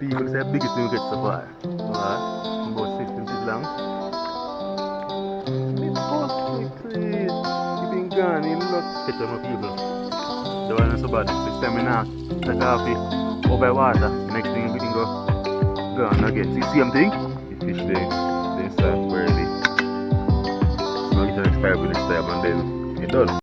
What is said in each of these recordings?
People say biggest thing we get so far. Alright, about 6 inches long. Me bust me clean. You been gone, you look catch on my people. The one is so bad. This time we now take off it over water. The next thing we can go gone again. See same thing? The fish there. Then start early. So we get an expired with this time and then you're done.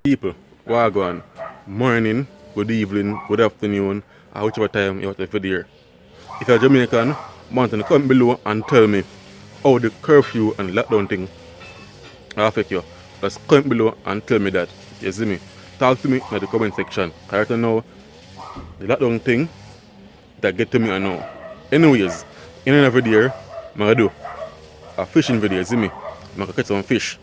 People, wagwan. Morning, good evening, good afternoon, or whichever time you're out for there. If you're Jamaican, mountain comment below and tell me how the curfew and lockdown thing affect you. Just comment below and tell me that. You see me? Talk to me in the comment section. Right now, the lockdown thing that get to me I know. Anyways, in another video, I'm gonna do a fishing video, you see me? I'm gonna catch some fish.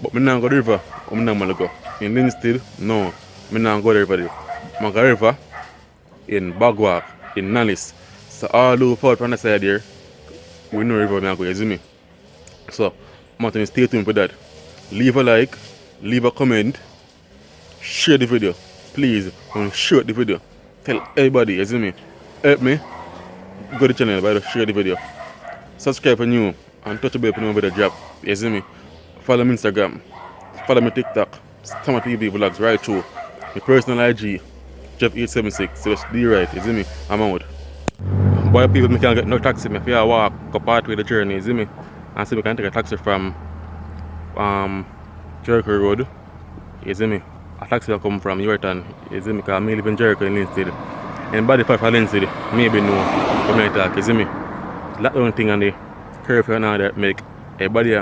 But I'm not going to the river, I'm not going to go. In Linstead, no, I'm not going to the river. I'm going to the river in Bagwalk, in Nanis. So all over forward from the side there, we know river I'm going to go, you see me? So, I'm going to stay tuned for that. Leave a like, leave a comment, share the video. Please, share the video. Tell everybody, you see me? Help me, go to the channel by the share the video. Subscribe for new and touch the bell for no video drop, you see me? Follow me Instagram, follow me TikTok, Summer TV vlogs right through. My personal IG, Jeff876, so just do right, you see me? I'm out. Boy people, me can't get no taxi, me feel walk, go part with the journey, you see me? And see me can take a taxi from Jericho Road, you see me? A taxi will come from Yorton, you see me? Because I live in Jericho in Linstead. Anybody from Linstead, maybe know what I talk, you see me? Lockdown thing and the curfew and all that make everybody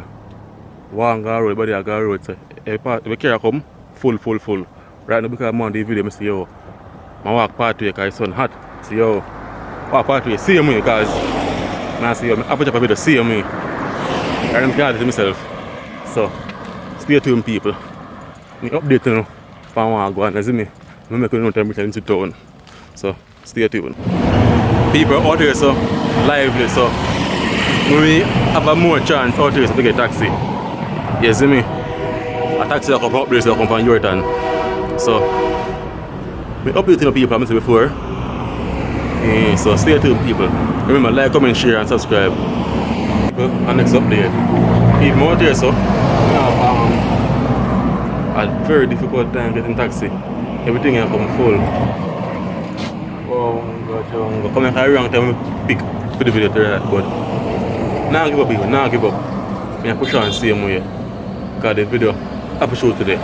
walk on the road, everybody on the road. So every car come, full. Right now because I'm on the video, I see yo, I walk pathway because it's sun hot. See yo, walk pathway, see me because I see you, I have to video, see me. I can't do myself. So, stay tuned people. I update you if I want to go and see me. I make you know temperature in the town. So, stay tuned. People out here so lively, so we have a more chance out here to get a taxi. You see me? A taxi will come from up there, so will come from Yorton. So, we updating people I said before. So stay tuned people. Remember like, comment, share and subscribe. And next update. Even out here so, we have a very difficult time getting taxi. Everything has come full. Oh my god, come here wrong time pick for the video to that, but now give up people, now give up. I push on same way. Because the video I have to show today.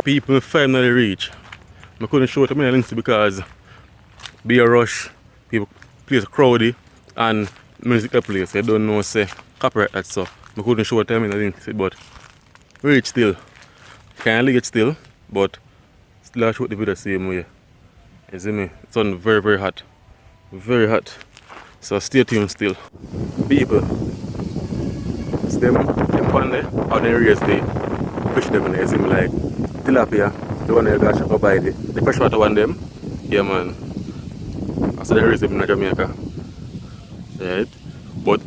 People finally reach. I couldn't show it to many links because be a rush, people place crowdy and music place. I don't know say copyright that so I couldn't show it to many links but reach still. Can't leave it still, but still I shoot the video the same way. You see me? It's on very hot. Very hot. So stay tuned still. People. It's them on there, out there raise the fish them in there, you see me like tilapia, the one that got shot up by the freshwater one them. Yeah man. I said they raise them in Jamaica. Right? But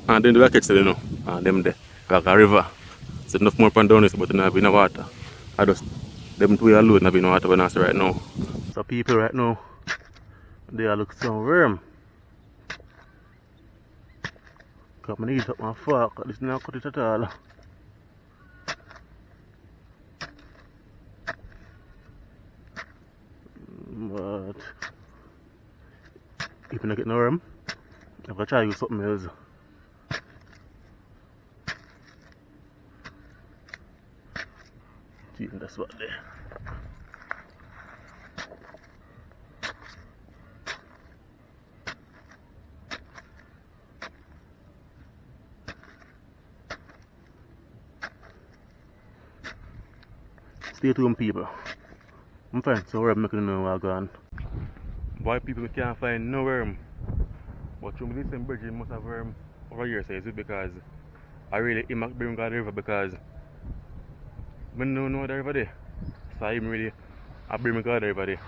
and then the catch them you know. And them there. Like a river. So enough more pan down this but not in the water. I just them two alone not in the water when I say right now. So people right now they are look so warm. Cause I need up my fork, this not cut it at all. But if I don't get no worm, I'm gonna try to use something else. See that's what there. Stay tuned people. I'm finding some worm making know where I'm going. Why people can't find no worm? But through this bridge must have worm over here, so is it because I really bring God the river because I don't know the river there. So I really bring God the river there.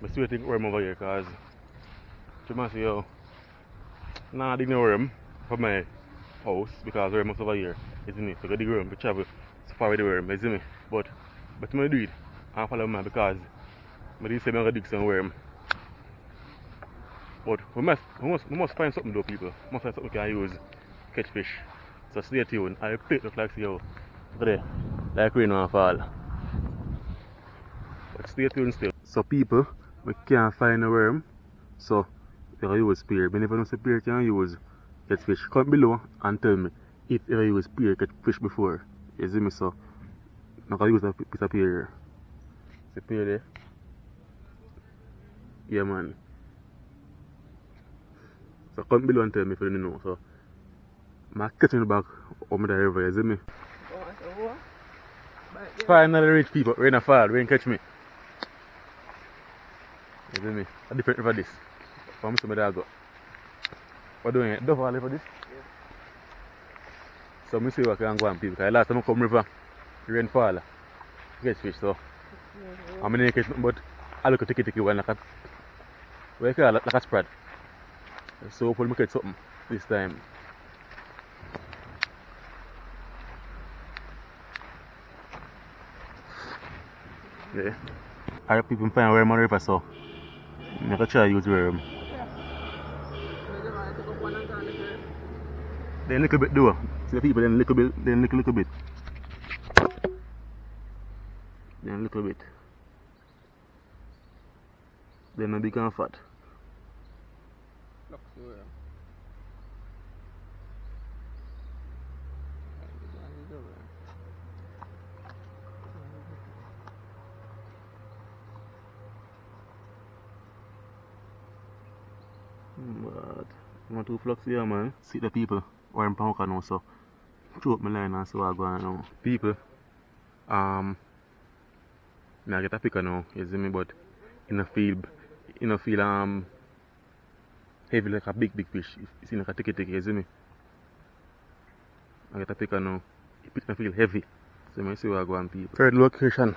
I still think worm over here because you must see yo. Nah, I didn't know worm for my house because we're most over here, isn't it? So go dig worm, we travel so far with the worm, isn't it? But I'm gonna do it and follow man because I didn't say I'm gonna dig some worm. But we must find something though, people. We must find something we can use catch fish. So stay tuned. I'll play it look like see how today, like rain will fall. But stay tuned still. So people, we can't find a worm. So you can use spear. But if you don't see spear can use catch fish, comment below and tell me if you use spear catch fish before. You see me? So I can use a piece of spear here. See spear there? Yeah man. So comment below and tell me if you don't know. So I'm catching the back over the river, you see me? Finally rich people, rain a fall, rain catch me. You see me? A different river this. From some of that go. What doing it? Double for this? Yeah. So I see what can go on people. Because last time I come river, rain fall. Catch fish so. I'm gonna catch nothing but I look at tiki one like a what you call it? Like a spread. So hopefully I catch something this time. Yeah. I hope people find worm on the river so I'm gonna try to use worm. Then little bit though. See the people then little bit, then little bit. Then little bit. Then I become fat. But I'm too flux here man. See the people where I'm power now so throw up my line and see what I'm going now. People I get a picker now, you see me, but in a field heavy like a big fish. It's in like a tiki, you see me. I get a picker now. It pick me feel heavy. So I see what I'm going people. Third location.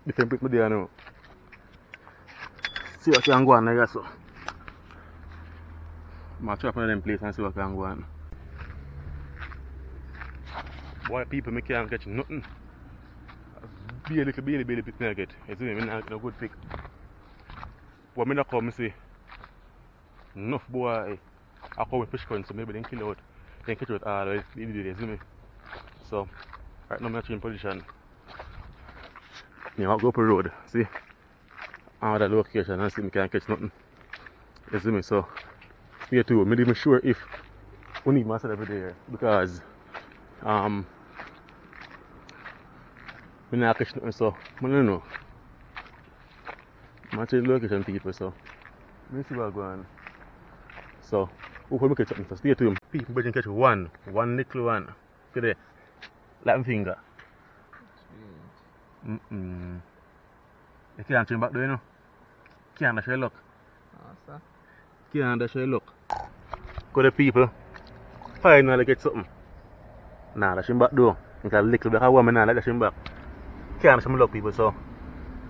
Different pick me there now. See what can go on there so. I'm try one of them place and see what can go on. Boy people me can't catch nothing. Barely pick me I get. You see me, I not get a good pick. But I not come see enough boy I come with fish current so maybe they kill out. They catch out all the day, you see me. So right now I'm in position. Yeah, I'll go up the road, see another location and see me can't catch nothing. You see me, so stay tuned. I'm not even sure if we need myself every day because I not catch nothing so I don't know. I'm change the location people so let's see what's going on. So hopefully we catch something, so stay tuned. People can catch one little one. See there? Like my finger. You can't turn back there, you know. Can't dash your luck. Can't dash your luck. Because the people finally get something. Nah, dash him back though. It's a little bit of woman now, like dash him back. Can't dash him luck people, so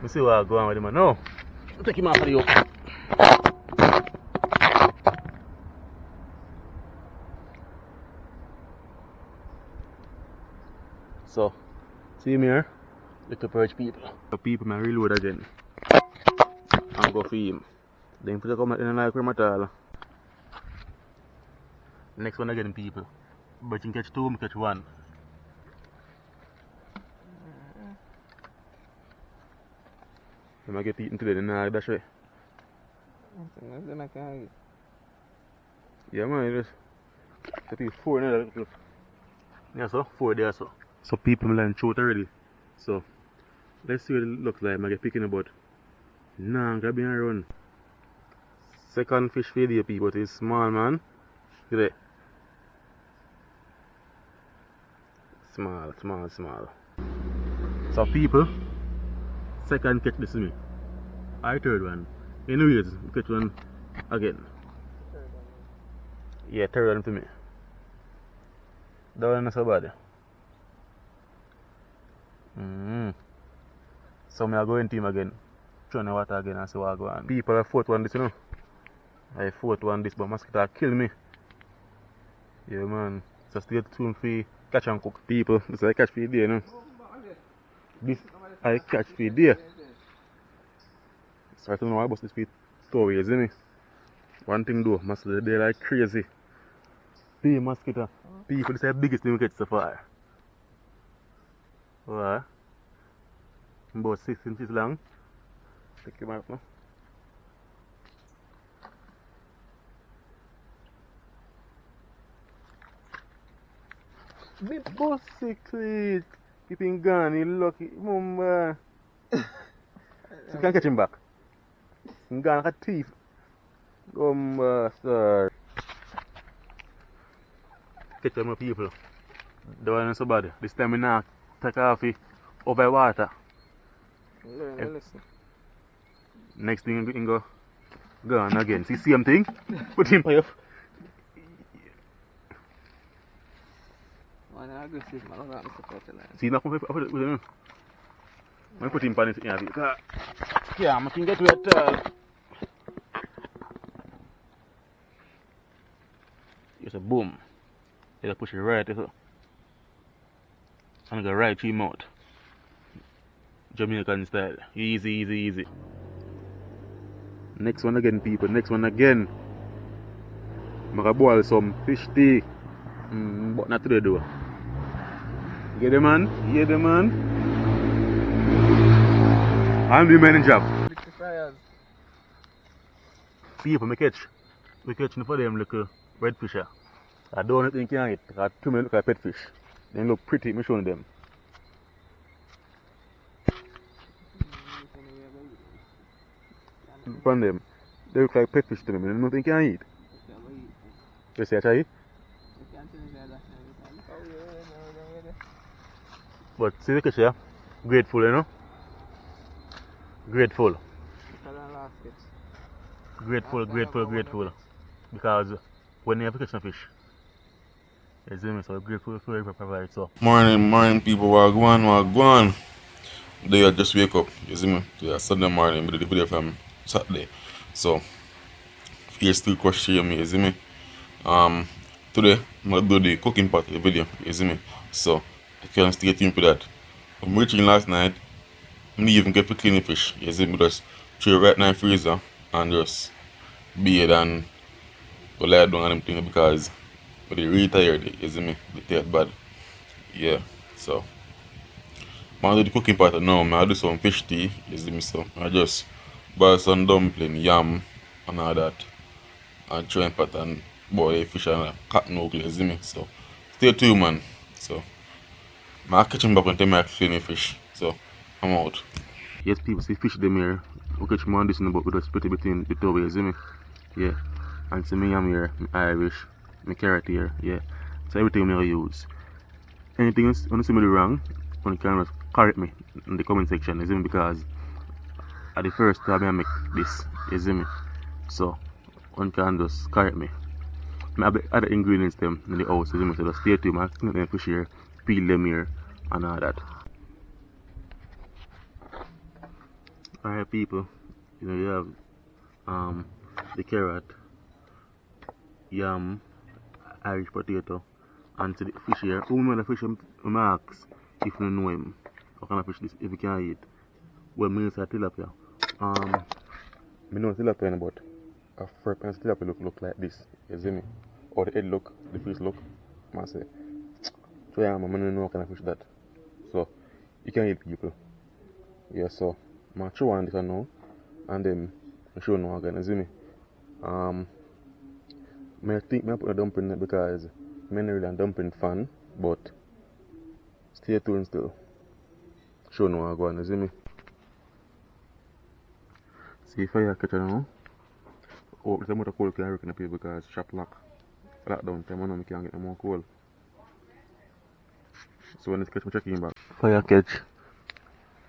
we see what's going on with him. No, take him off of the yoke. So, see me here, little perch people. The people may reload again and go for him. Then put a come at the like him at all. Next one again people. But you can catch two, I catch one. I might get eaten today, then I dash away. Yeah man, I think 4 now. Yeah so, 4 there so. So people line short already. So let's see what it looks like. I get picking about. Nah, I'm grabbing a run. Second fish for the people, it's small man. See that? Small. So people, second catch this to me. I third one. Anyways, catch one again. Yeah, third one for me. That one not so bad. So I go in team again. Trying the water again and see what I go on. People are fourth one this, you know. I fourth one this, but mosquito kill me. Yeah man. So stay tuned for catch and cook. People, this is a catch for the day, you know. This I catch for the day. So I don't know why bust this for 2 years, isn't it? One thing though, mosquito they like crazy. The mosquito. People, this is the biggest thing we get so far. Wow. About 6 inches long. Take him out now. The bossy cleat. Keep him gone, he lucky. Mumba. So you can catch him back. He's gone like a thief. Sir. Catch them people. The one is so bad. This time we now take off it over water. Listen. Next thing we can go gone again. See same thing? Put him by up. Man, I'm aggressive, man. I'm not supposed to lie. See now come with him. I put him on it. Yeah, I can get wet. It's a boom. You push it right here. And go right to your mouth. Jamaican style. Easy, easy, easy. Next one again, people. Next one again. I'm gonna boil some fish tea. But not today though. Get the man? Yeah, the man. I'm the man in job. People, we catch for them little red fish. I don't think you can eat. I too many look like pet fish. They look pretty, I'm showing them. Look on them. They look like pet fish to me. I don't think you can eat. You see, I try it? But see the catch here? Grateful, you know? Grateful. Grateful. Because when you have to catch some fish, it's so grateful for every provide. So morning people, wagwan. They are just wake up, you see me? Yeah, Sunday morning, we did the video from Saturday. So here's two questions me, you see me? Today I'm gonna do the cooking part of the video, you see me? So I can stay tuned for that. I'm reaching last night, I didn't even get to clean the fish, you see me? Just throw it right now in the freezer and just be it and go lie down on them things because but they really tired, you see me? They taste bad. Yeah, so I'm gonna do the cooking part now. I do some fish tea, you see me? So I just boil some dumpling, yam and all that and try and pot and boil fish and cotton noodle, you see me? So stay tuned, man. So I'm catch him back when I clean the fish. So I'm out. Yes, people, see fish them here. We catch more on this in the boat, we just put it between the two, you see me? Yeah. And see me, I'm here, my Irish, my carrot here, yeah. So everything I use. Anything else, when you see me do wrong, when you can correct me in the comment section, you see me? Because at the first time I make this, you see me? So one can just correct me. I have the other ingredients them in the house, you see me? So just stay tuned, man. Clean them fish here, peel them here, and all that. Alright people, you know you have the carrot, yam, Irish potato, and to the fish here. Who made the fish marks if you know him? What kind of fish this if you can eat? Well, me say tilapia. I know tilapia, but a first time tilapia look like this. You see me? Or the head look, the fish look. I say, so yeah, I don't know what kind of fish that. So you can eat people. Yeah, so I'm show one this now, and then I show no again. You see me? I think I put a dumpling in because I'm not really a dumpling fan, but stay tuned still. Show no again. You see me? See if I catch it now. Oh, it's a motor cold can work in the place because shop lock. Lockdown time, I know I can't get no more coal. So when it's catch, I'm checking back. Fire catch.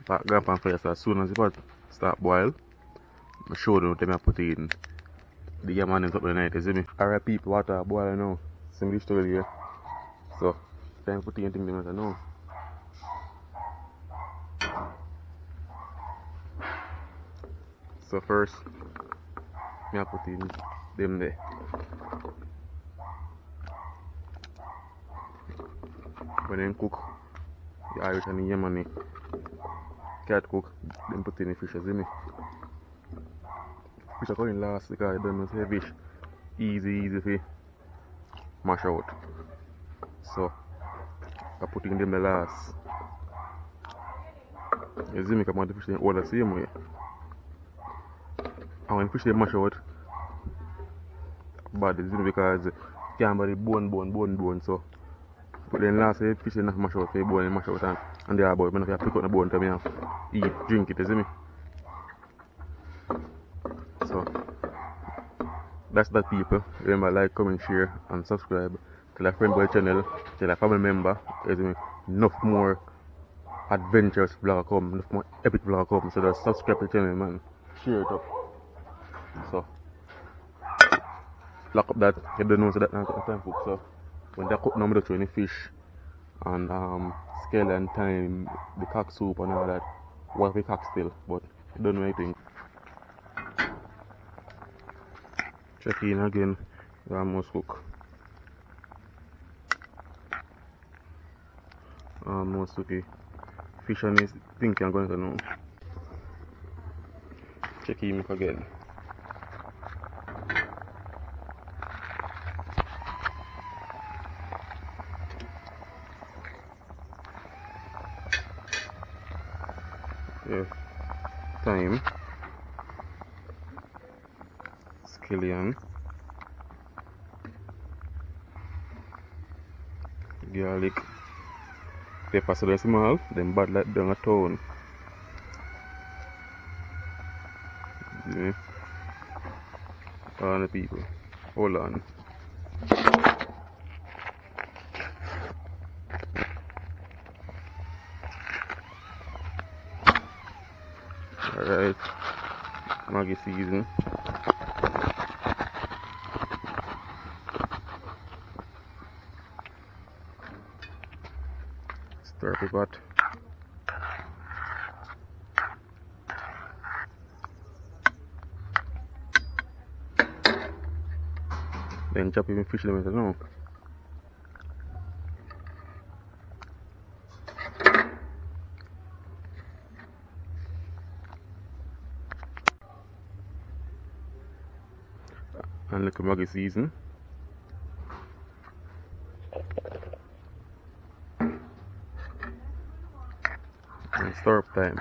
Back up on fire, so as soon as the pot start boil, I show them what I put in. The yam and up the night, you see me? Alright people, water boil now. Some dish towel here. So, time to put in things that I know. So first, I put in them there. when they cook, the Irish and the Yemeni cat cook, then put in the fish, you see me? Fish are going last because I don't know say fish easy to mash out. So I put in them the last. You see me, come on, the fish they all the same way. And when fish they mash out, bad is because you can't buy the bone, so but then last day fish they not mash out, the bone and mash out and they are about, when I pick up the bone to me eat, drink it, you see me? So that's that, people. Remember, like, comment, share and subscribe. Tell a friend about the channel, tell a family member. There's enough more adventures vlog come, enough more epic vlog come. So just subscribe to the channel, man. Share it up. So lock up that, you don't know, so that now time cook. So when they cook now, I do any fish and scale and time, the cock soup and all that. What we cock still, but I don't know anything. Check in again, we almost cook. Almost okay. Fish and his think I'm going to know. Check him again. Yeah. Thyme. Scallion. Garlic. Pepper so they're small, then bad like down a town. Yeah. All the people. Hold on. Alright. Maggi season. Stir the pot. Then chop even fish lemons now. And little Maggi season. And stir up time.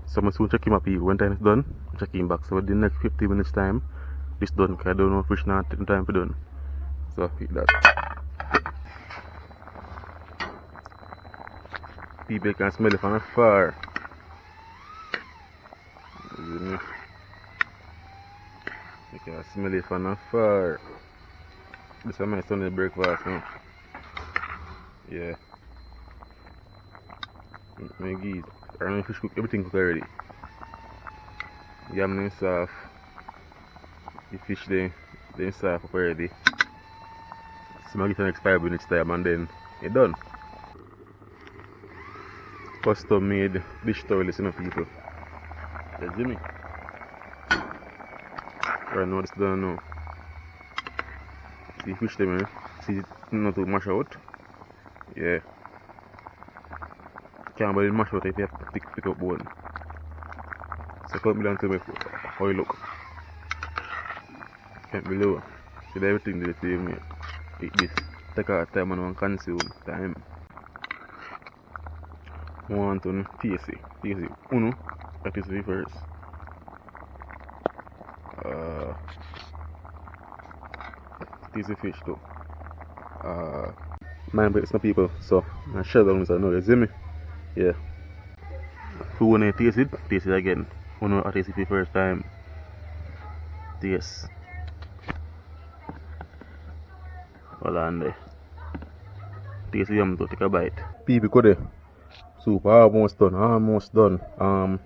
So I'm soon check him up here. When time is done, check him back. So within the next 50 minutes time, this done because I don't know fish not taking time for done. So eat that. People can smell it from afar. You can smell it from afar. This is my Sunday breakfast now. Yeah. My geese. I don't know if fish cook, everything cooked already. Yam is soft. The fish they soft up already. So I get an next 5 minutes time and then it's done. Custom made dish towel, you know, people. You see me? I know this done now. See fish them, see it not to mash out. Yeah. Can't believe mash out if you have to pick up bone. So come down to me how you look. Can't below. See everything they say me. Eat this. Take our time and one consume time. Want to taste it. Taste it. Uno. That is the first. Taste the fish too. Mind but it's not people, so I shut down so I know you see me? Yeah. Who wanna taste it again. Uno I taste it for the first time. Taste. Hold on there. Taste yum to take a bite. People go there. Soup almost done. I'm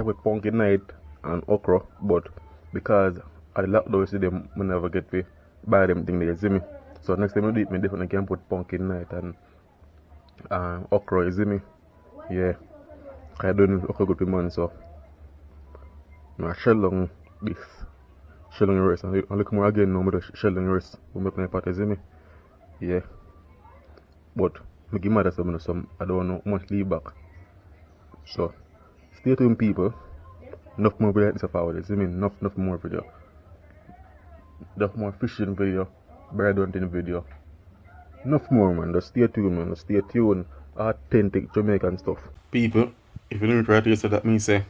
with pumpkin night and okra, but because I like those them I never get to buy them thing they see me. So next time I do it, I definitely can put pumpkin night and okra, you see me? Yeah. I don't know okra good for man, so I shell down this. Shell down the rest. And look more again now, but shell down the rest. We make my pot, you see me? Yeah. But I give mother some I don't know how much leave back. So stay tuned people. Enough more video like this forward, you see me? Enough more video. Enough more fishing video, bird hunting video. Enough more man, just stay tuned man, just stay tuned. Authentic Jamaican stuff. People, if you don't try to say that me say, I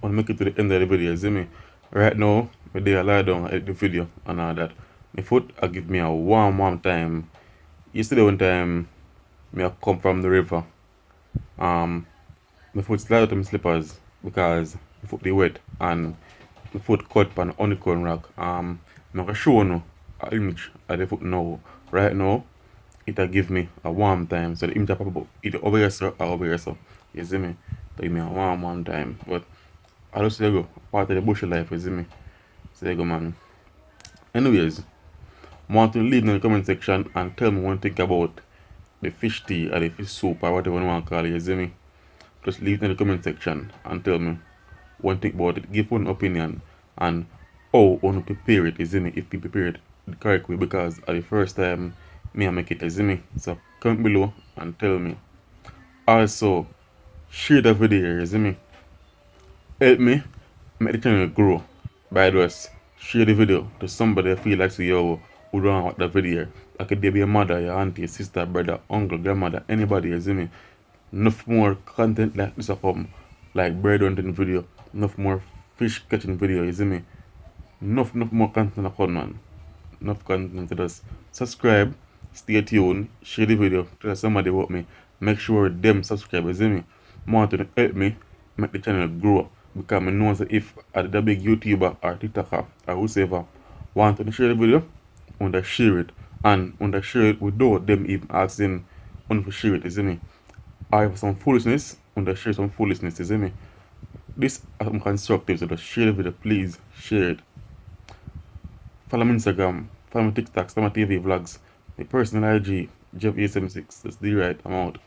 want to make it to the end of the video, you see me? Right now, I dey lie down edit the video and all that. My foot I give me a warm time. Yesterday one time me I come from the river. My foot slide out of my slippers because my foot they wet and my foot cut on honeycomb rock. I'm gonna show you an image of the foot now. Right now, it'll give me a warm time. So the image pop up either over here sir, or over here so. You see me? It'll give me a warm time. But I just say go, part of the bush life, you see me? So there you go man. Anyways, I want to leave in the comment section and tell me what you think about the fish tea or the fish soup or whatever you want to call it, you see me? Just leave it in the comment section and tell me what you think about it. Give one opinion and how you want to prepare it, you see me? If you prepare it the correct way because at the first time me I make it, you see me? So comment below and tell me. Also, share the video, you see me? Help me make the channel grow by just share the video to somebody that feel like say yo who don't want the video. Like it be your mother, your auntie, your sister, brother, uncle, grandmother, anybody, you see me? Enough more content like this will come, like bird hunting video, enough more fish catching video, you see me? Enough more content will come man. Enough content to just subscribe, stay tuned, share the video, tell somebody about me, make sure them subscribe, you see me? Want to help me make the channel grow because I know that if I did a big YouTuber or TikToker or whoever want to share the video, I want to share it and I want to share it without them even asking want to share it, you see me? I have some foolishness, I want to share some foolishness, you see me? This I'm constructive, so just share the video, please share it. Follow me on Instagram, follow me on TikTok, follow my TV vlogs, my personal IG, Jeff876. That's the right, I'm out.